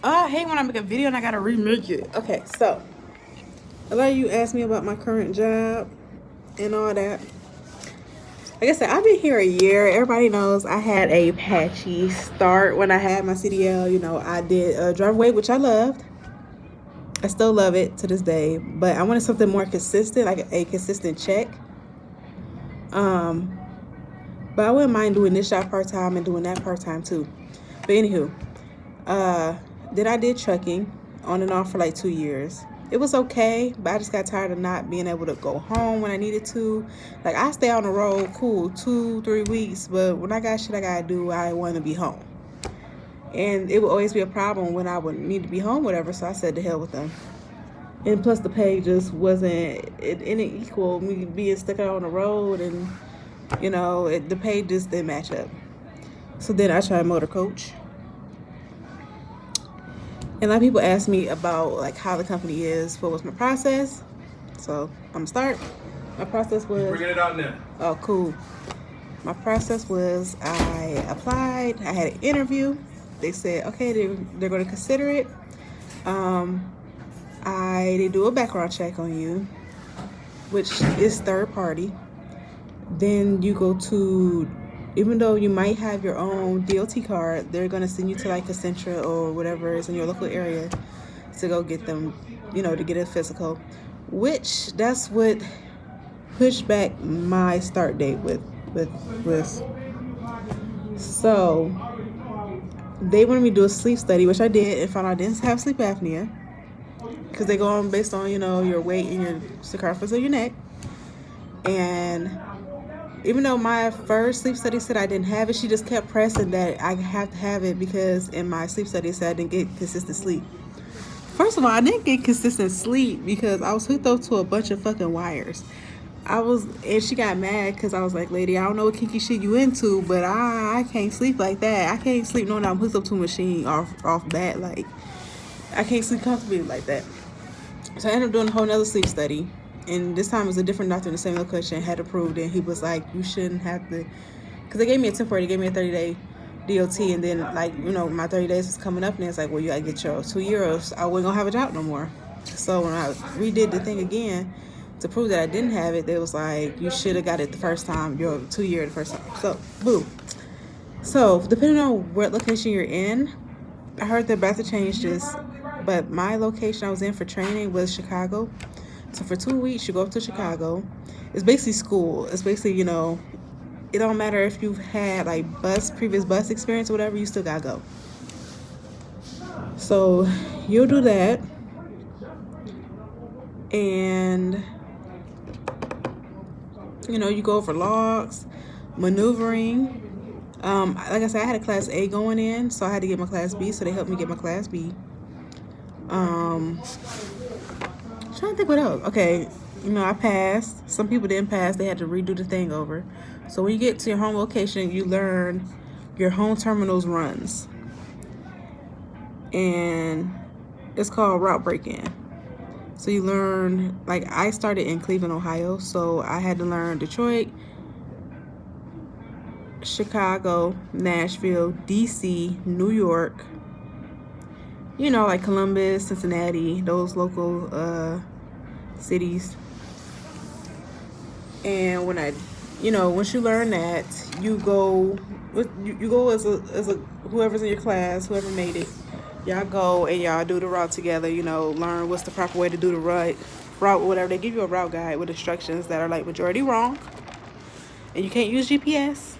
I hate when I make a video and I gotta remake it. Okay, so a lot of you asked me about my current job and all that. Like I said, I've been here a year. Everybody knows I had a patchy start when I had my CDL. You know, I did driver weight, which I loved. I still love it to this day, but I wanted something more consistent, like a consistent check. Um, but I wouldn't mind doing this job part time and doing that part time too. But anywho, uh, then I did trucking on and off for like 2 years. It was okay, but I just got tired of not being able to go home when I needed to. Like I stay on the road, cool, 2-3 weeks, but when I got shit I gotta do, I want to be home. And it would always be a problem when I would need to be home, whatever. So I said to hell with them. And plus the pay just wasn't it didn't equal me being stuck out on the road, and the pay just didn't match up. So then I tried motor coach. And a lot of people ask me about like how the company is, what was my process. So I'm gonna start. My process was bringing it out now. Oh, cool. My process was I applied, I had an interview. They said, okay, they're gonna consider it. They do a background check on you, which is third party. Then you go to, even though you might have your own DOT card, they're going to send you to like Accenture or whatever is in your local area to go get them, to get a physical, which that's what pushed back my start date with. So they wanted me to do a sleep study, which I did, and found out I didn't have sleep apnea because they go on based on, your weight and your circumference of your neck. And even though my first sleep study said I didn't have it, she just kept pressing that I have to have it because in my sleep study it said I didn't get consistent sleep. First of all, I didn't get consistent sleep because I was hooked up to a bunch of fucking wires. And she got mad because I was like, lady, I don't know what kinky shit you into, but I can't sleep like that. I can't sleep knowing I'm hooked up to a machine off bat. Like, I can't sleep comfortably like that. So I ended up doing a whole nother sleep study. And this time it was a different doctor in the same location had approved it. He was like, you shouldn't have to, because they gave me a temporary, they gave me a 30-day DOT, and then my 30 days was coming up, and it's like, well, you gotta get your 2 euros. I wasn't gonna have a job no more. So when I redid the thing again to prove that I didn't have it, they was like, you should have got it the first time, your 2 year the first time. So boo. So depending on what location you're in, I heard they're about to change this, but my location I was in for training was Chicago. So for 2 weeks, you go up to Chicago. It's basically school. It's basically, it don't matter if you've had like previous bus experience or whatever, you still gotta go. So you'll do that. And, you go over logs, maneuvering. Like I said, I had a class A going in, so I had to get my class B, so they helped me get my class B. Trying to think what else. Okay, I passed. Some people didn't pass. They had to redo the thing over. So when you get to your home location, you learn your home terminal's runs. And it's called route break-in. So you learn, like I started in Cleveland, Ohio. So I had to learn Detroit, Chicago, Nashville, DC, New York, like Columbus, Cincinnati, those local cities. And when once you learn that, you go as a whoever's in your class, whoever made it, y'all go and y'all do the route together. Learn what's the proper way to do the route, whatever. They give you a route guide with instructions that are like majority wrong, and you can't use GPS.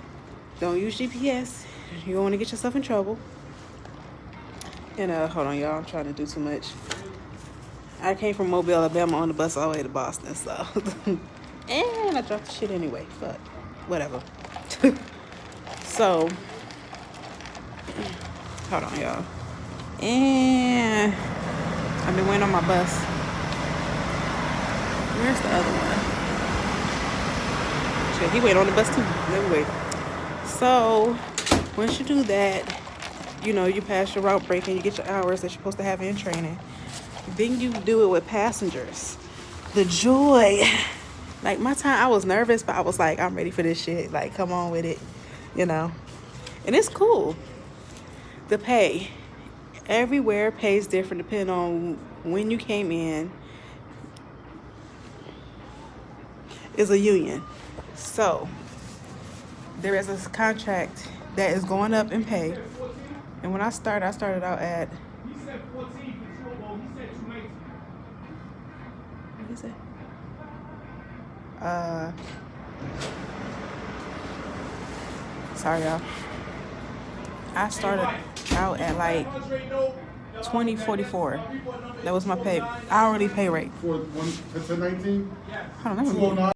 Don't use GPS. You don't want to get yourself in trouble. And hold on, y'all. I'm trying to do too much. I came from Mobile, Alabama on the bus all the way to Boston, so. And I dropped the shit anyway. Fuck. Whatever. So. Hold on, y'all. And I've been waiting on my bus. Where's the other one? Shit, he waited on the bus too. Let me wait. So, once you do that, you pass your route break and you get your hours that you're supposed to have in training. Then you do it with passengers. The joy. Like, my time, I was nervous, but I was like, I'm ready for this shit. Like, come on with it, And it's cool. The pay. Everywhere pays different depending on when you came in. Is a union. So there is a contract that is going up in pay. And when I started out at what is it? Sorry y'all. I started out at like 2044. That was my pay hourly pay rate. For 1019? Hold on, let me